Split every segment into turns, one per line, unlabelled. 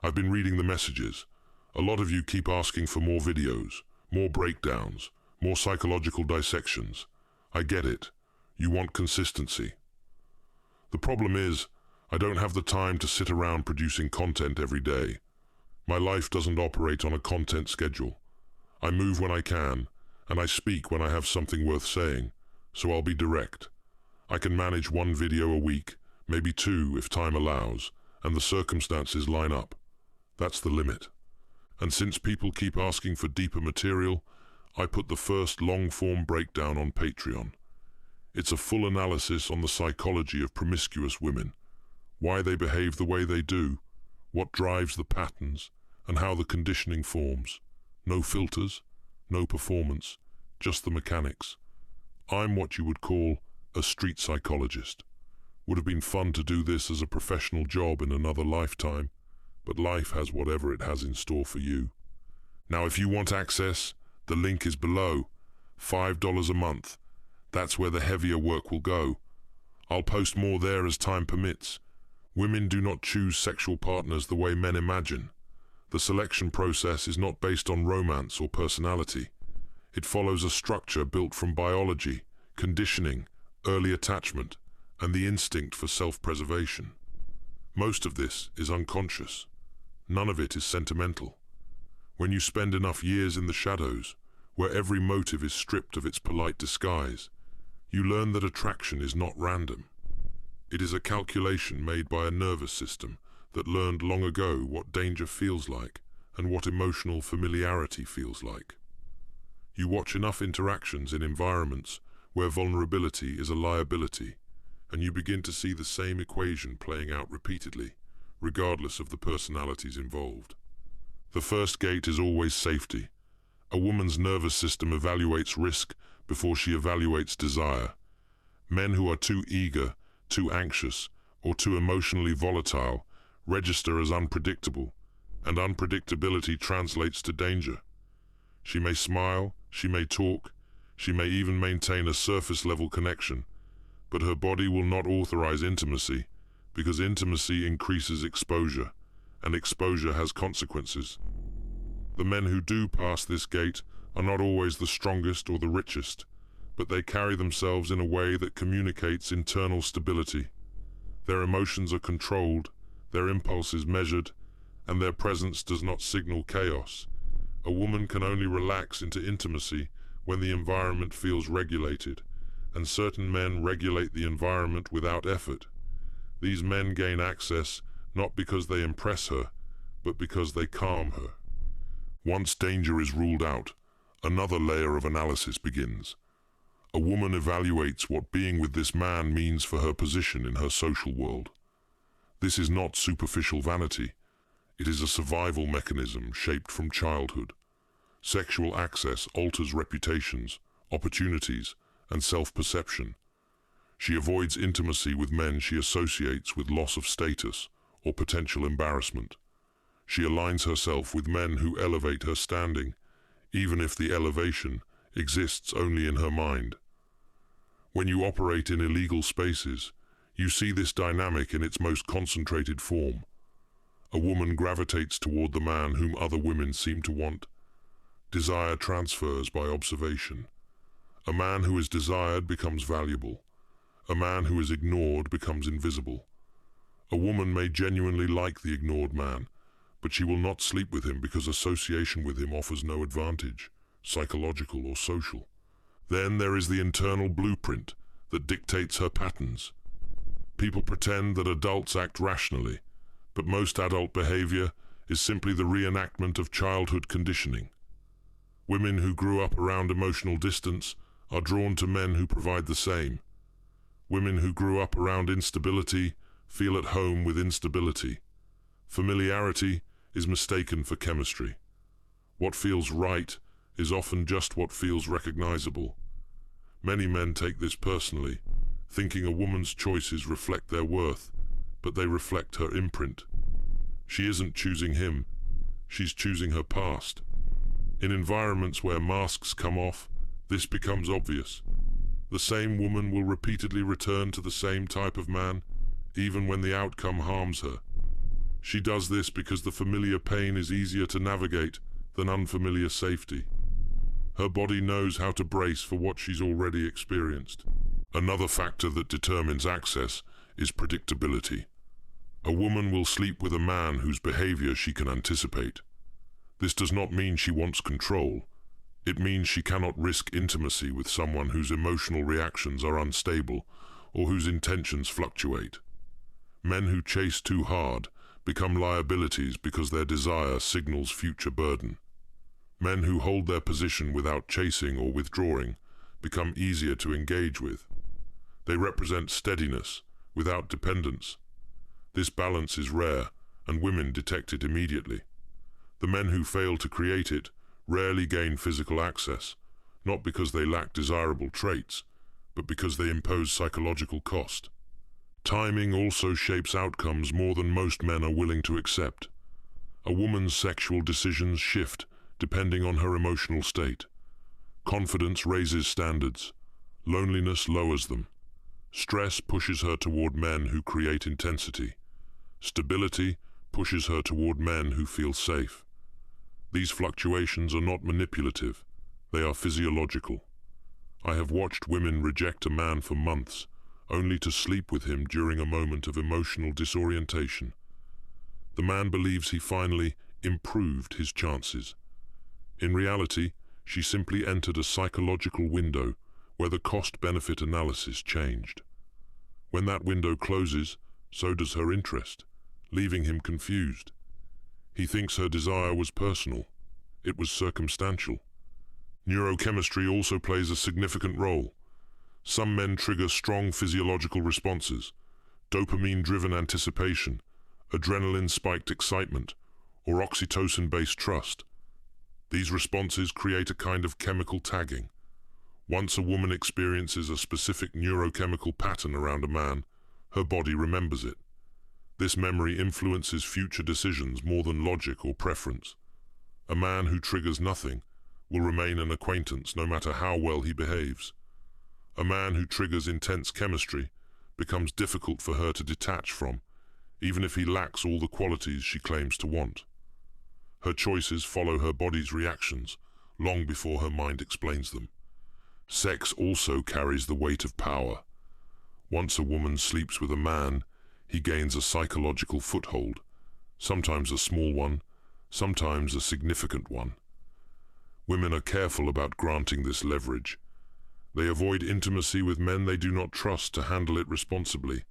I've been reading the messages. A lot of you keep asking for more videos, more breakdowns, more psychological dissections. I get it. You want consistency. The problem is, I don't have the time to sit around producing content every day. My life doesn't operate on a content schedule. I move when I can, and I speak when I have something worth saying, so I'll be direct. I can manage one video a week, maybe two if time allows, and the circumstances line up. That's the limit. And since people keep asking for deeper material, I put the first long-form breakdown on Patreon. It's a full analysis on the psychology of promiscuous women, why they behave the way they do, what drives the patterns, and how the conditioning forms. No filters, no performance, just the mechanics. I'm what you would call a street psychologist. Would have been fun to do this as a professional job in another lifetime, but life has whatever it has in store for you. Now, if you want access, the link is below. $5 a month. That's where the heavier work will go. I'll post more there as time permits. Women do not choose sexual partners the way men imagine. The selection process is not based on romance or personality. It follows a structure built from biology, conditioning, early attachment, and the instinct for self-preservation. Most of this is unconscious. None of it is sentimental. When you spend enough years in the shadows, where every motive is stripped of its polite disguise, you learn that attraction is not random. It is a calculation made by a nervous system that learned long ago what danger feels like and what emotional familiarity feels like. You watch enough interactions in environments where vulnerability is a liability, and you begin to see the same equation playing out repeatedly, regardless of the personalities involved. The first gate is always safety. A woman's nervous system evaluates risk before she evaluates desire. Men who are too eager, too anxious, or too emotionally volatile register as unpredictable, and unpredictability translates to danger. She may smile, she may talk, she may even maintain a surface-level connection, but her body will not authorize intimacy, because intimacy increases exposure, and exposure has consequences. The men who do pass this gate are not always the strongest or the richest, but they carry themselves in a way that communicates internal stability. Their emotions are controlled, their impulses measured, and their presence does not signal chaos. A woman can only relax into intimacy when the environment feels regulated, and certain men regulate the environment without effort. These men gain access not because they impress her, but because they calm her. Once danger is ruled out, another layer of analysis begins. A woman evaluates what being with this man means for her position in her social world. This is not superficial vanity. It is a survival mechanism shaped from childhood. Sexual access alters reputations, opportunities, and self-perception. She avoids intimacy with men she associates with loss of status or potential embarrassment. She aligns herself with men who elevate her standing, even if the elevation exists only in her mind. When you operate in illegal spaces, you see this dynamic in its most concentrated form. A woman gravitates toward the man whom other women seem to want. Desire transfers by observation. A man who is desired becomes valuable. A man who is ignored becomes invisible. A woman may genuinely like the ignored man, but she will not sleep with him because association with him offers no advantage, psychological or social. Then there is the internal blueprint that dictates her patterns. People pretend that adults act rationally, but most adult behavior is simply the reenactment of childhood conditioning. Women who grew up around emotional distance are drawn to men who provide the same. Women who grew up around instability feel at home with instability. Familiarity is mistaken for chemistry. What feels right is often just what feels recognizable. Many men take this personally, thinking a woman's choices reflect their worth, but they reflect her imprint. She isn't choosing him, she's choosing her past. In environments where masks come off, this becomes obvious. The same woman will repeatedly return to the same type of man, even when the outcome harms her. She does this because the familiar pain is easier to navigate than unfamiliar safety. Her body knows how to brace for what she's already experienced. Another factor that determines access is predictability. A woman will sleep with a man whose behavior she can anticipate. This does not mean she wants control. It means she cannot risk intimacy with someone whose emotional reactions are unstable or whose intentions fluctuate. Men who chase too hard become liabilities because their desire signals future burden. Men who hold their position without chasing or withdrawing become easier to engage with. They represent steadiness without dependence. This balance is rare, and women detect it immediately. The men who fail to create it rarely gain physical access, not because they lack desirable traits, but because they impose psychological cost. Timing also shapes outcomes more than most men are willing to accept. A woman's sexual decisions shift depending on her emotional state. Confidence raises standards. Loneliness lowers them. Stress pushes her toward men who create intensity. Stability pushes her toward men who feel safe. These fluctuations are not manipulative. They are physiological. I have watched women reject a man for months, only to sleep with him during a moment of emotional disorientation. The man believes he finally improved his chances. In reality, she simply entered a psychological window where the cost-benefit analysis changed. When that window closes, so does her interest, leaving him confused. He thinks her desire was personal. It was circumstantial. Neurochemistry also plays a significant role. Some men trigger strong physiological responses: dopamine-driven anticipation, adrenaline-spiked excitement, or oxytocin-based trust. These responses create a kind of chemical tagging. Once a woman experiences a specific neurochemical pattern around a man, her body remembers it. This memory influences future decisions more than logic or preference. A man who triggers nothing will remain an acquaintance no matter how well he behaves. A man who triggers intense chemistry becomes difficult for her to detach from, even if he lacks all the qualities she claims to want. Her choices follow her body's reactions long before her mind explains them. Sex also carries the weight of power. Once a woman sleeps with a man, he gains a psychological foothold, sometimes a small one, sometimes a significant one. Women are careful about granting this leverage. They avoid intimacy with men they do not trust to handle it responsibly.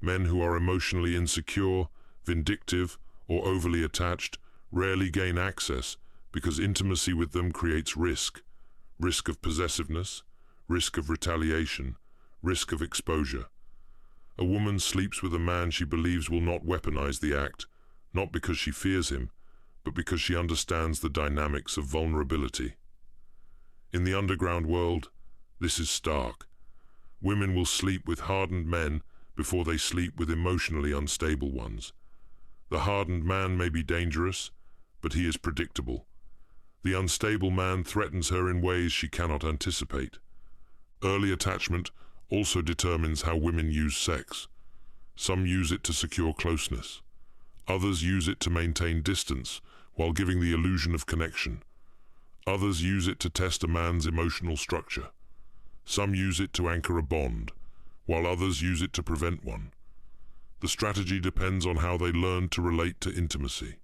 Men who are emotionally insecure, vindictive, or overly attached rarely gain access because intimacy with them creates risk. Risk of possessiveness, risk of retaliation, risk of exposure. A woman sleeps with a man she believes will not weaponize the act, not because she fears him, but because she understands the dynamics of vulnerability. In the underground world, this is stark. Women will sleep with hardened men before they sleep with emotionally unstable ones. The hardened man may be dangerous, but he is predictable. The unstable man threatens her in ways she cannot anticipate. Early attachment also determines how women use sex. Some use it to secure closeness. Others use it to maintain distance while giving the illusion of connection. Others use it to test a man's emotional structure. Some use it to anchor a bond, while others use it to prevent one. The strategy depends on how they learn to relate to intimacy.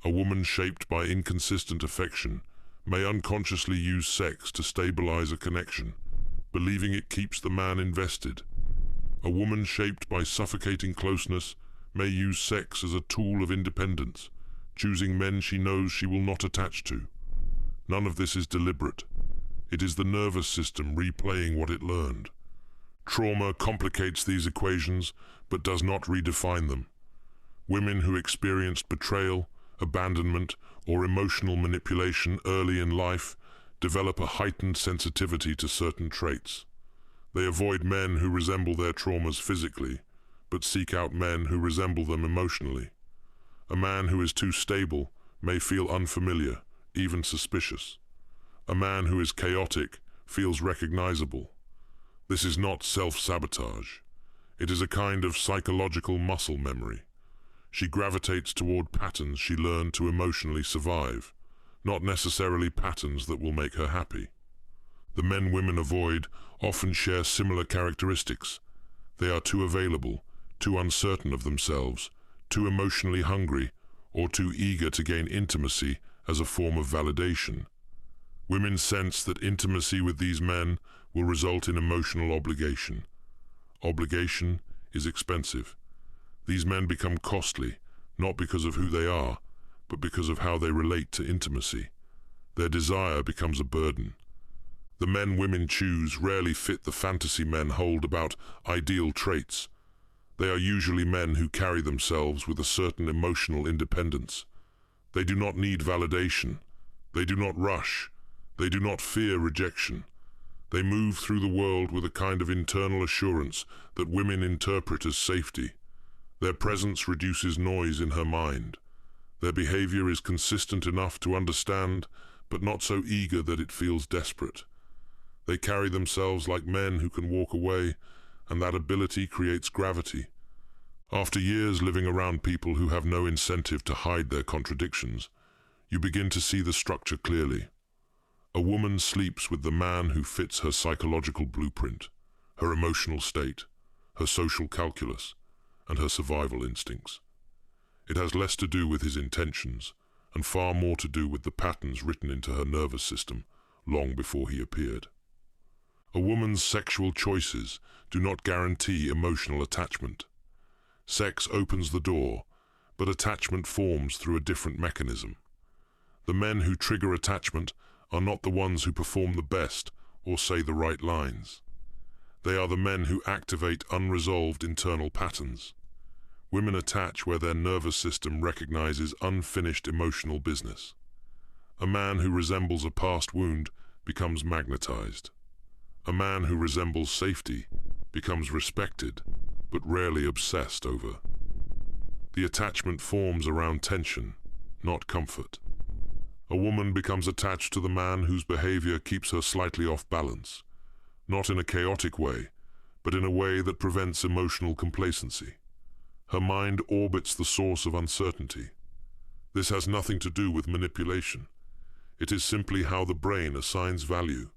A woman shaped by inconsistent affection may unconsciously use sex to stabilize a connection, believing it keeps the man invested. A woman shaped by suffocating closeness may use sex as a tool of independence, choosing men she knows she will not attach to. None of this is deliberate. It is the nervous system replaying what it learned. Trauma complicates these equations, but does not redefine them. Women who experienced betrayal, abandonment, or emotional manipulation early in life develop a heightened sensitivity to certain traits. They avoid men who resemble their traumas physically, but seek out men who resemble them emotionally. A man who is too stable may feel unfamiliar, even suspicious. A man who is chaotic feels recognizable. This is not self-sabotage. It is a kind of psychological muscle memory. She gravitates toward patterns she learned to emotionally survive, not necessarily patterns that will make her happy. The men women avoid often share similar characteristics. They are too available, too uncertain of themselves, too emotionally hungry, or too eager to gain intimacy as a form of validation. Women sense that intimacy with these men will result in emotional obligation. Obligation is expensive. These men become costly, not because of who they are, but because of how they relate to intimacy. Their desire becomes a burden. The men women choose rarely fit the fantasy men hold about ideal traits. They are usually men who carry themselves with a certain emotional independence. They do not need validation. They do not rush. They do not fear rejection. They move through the world with a kind of internal assurance that women interpret as safety. Their presence reduces noise in her mind. Their behavior is consistent enough to understand, but not so eager that it feels desperate. They carry themselves like men who can walk away, and that ability creates gravity. After years living around people who have no incentive to hide their contradictions, you begin to see the structure clearly. A woman sleeps with the man who fits her psychological blueprint, her emotional state, her social calculus, and her survival instincts. It has less to do with his intentions, and far more to do with the patterns written into her nervous system long before he appeared. A woman's sexual choices do not guarantee emotional attachment. Sex opens the door, but attachment forms through a different mechanism. The men who trigger attachment are not the ones who perform the best or say the right lines. They are the men who activate unresolved internal patterns. Women attach where their nervous system recognizes unfinished emotional business. A man who resembles a past wound becomes magnetized. A man who resembles safety becomes respected, but rarely obsessed over. The attachment forms around tension, not comfort. A woman becomes attached to the man whose behavior keeps her slightly off balance, not in a chaotic way, but in a way that prevents emotional complacency. Her mind orbits the source of uncertainty. This has nothing to do with manipulation. It is simply how the brain assigns value.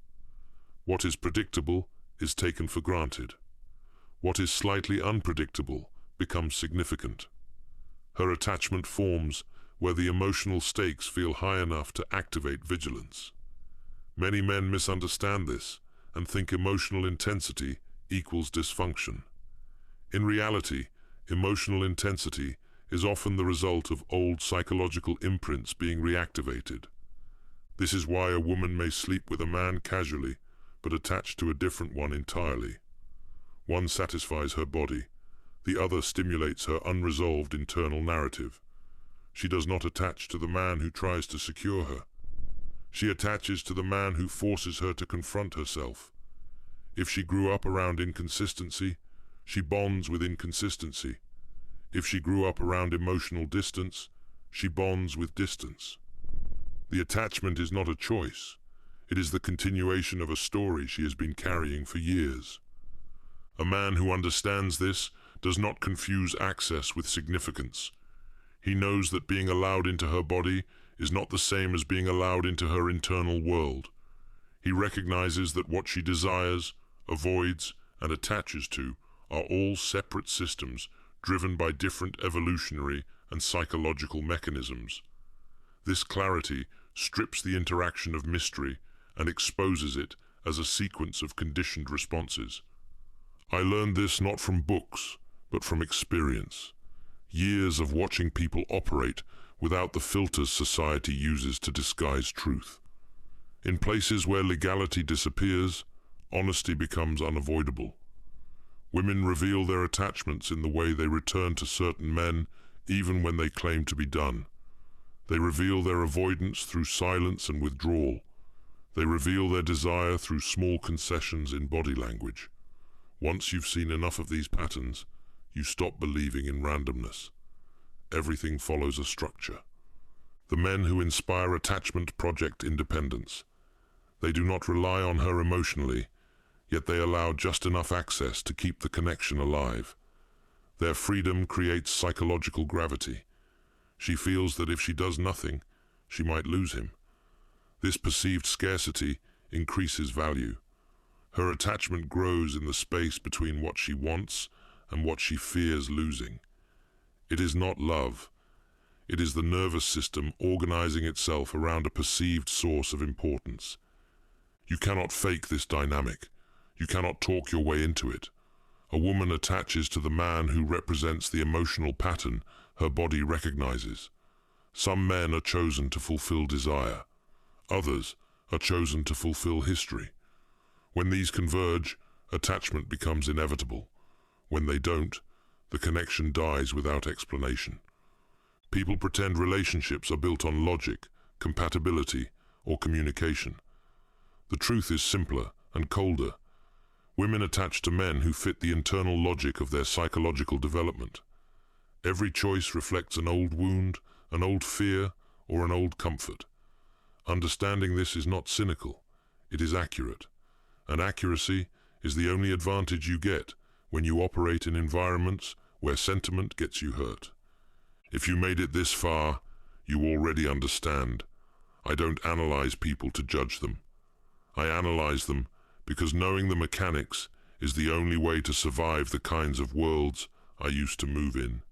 What is predictable is taken for granted. What is slightly unpredictable becomes significant. Her attachment forms where the emotional stakes feel high enough to activate vigilance. Many men misunderstand this and think emotional intensity equals dysfunction. In reality, emotional intensity is often the result of old psychological imprints being reactivated. This is why a woman may sleep with a man casually, but attached to a different one entirely. One satisfies her body, the other stimulates her unresolved internal narrative. She does not attach to the man who tries to secure her. She attaches to the man who forces her to confront herself. If she grew up around inconsistency, she bonds with inconsistency. If she grew up around emotional distance, she bonds with distance. The attachment is not a choice. It is the continuation of a story she has been carrying for years. A man who understands this does not confuse access with significance. He knows that being allowed into her body is not the same as being allowed into her internal world. He recognizes that what she desires, avoids, and attaches to are all separate systems driven by different evolutionary and psychological mechanisms. This clarity strips the interaction of mystery and exposes it as a sequence of conditioned responses. I learned this not from books, but from experience. Years of watching people operate without the filters society uses to disguise truth. In places where legality disappears, honesty becomes unavoidable. Women reveal their attachments in the way they return to certain men, even when they claim to be done. They reveal their avoidance through silence and withdrawal. They reveal their desire through small concessions in body language. Once you've seen enough of these patterns, you stop believing in randomness. Everything follows a structure. The men who inspire attachment project independence. They do not rely on her emotionally, yet they allow just enough access to keep the connection alive. Their freedom creates psychological gravity. She feels that if she does nothing, she might lose him. This perceived scarcity increases value. Her attachment grows in the space between what she wants and what she fears losing. It is not love. It is the nervous system organizing itself around a perceived source of importance. You cannot fake this dynamic. You cannot talk your way into it. A woman attaches to the man who represents the emotional pattern her body recognizes. Some men are chosen to fulfill desire. Others are chosen to fulfill history. When these converge, attachment becomes inevitable. When they don't, the connection dies without explanation. People pretend relationships are built on logic, compatibility, or communication. The truth is simpler and colder. Women attach to men who fit the internal logic of their psychological development. Every choice reflects an old wound, an old fear, or an old comfort. Understanding this is not cynical, it is accurate. And accuracy is the only advantage you get when you operate in environments where sentiment gets you hurt. If you made it this far, you already understand. I don't analyze people to judge them. I analyze them because knowing the mechanics is the only way to survive the kinds of worlds I used to move in.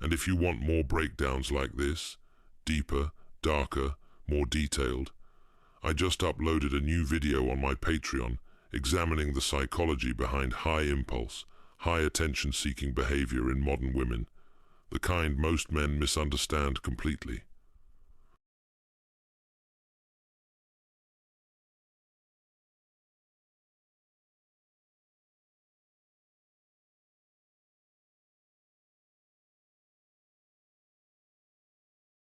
And if you want more breakdowns like this, deeper, darker, more detailed, I just uploaded a new video on my Patreon examining the psychology behind high impulse, high attention-seeking behavior in modern women, the kind most men misunderstand completely.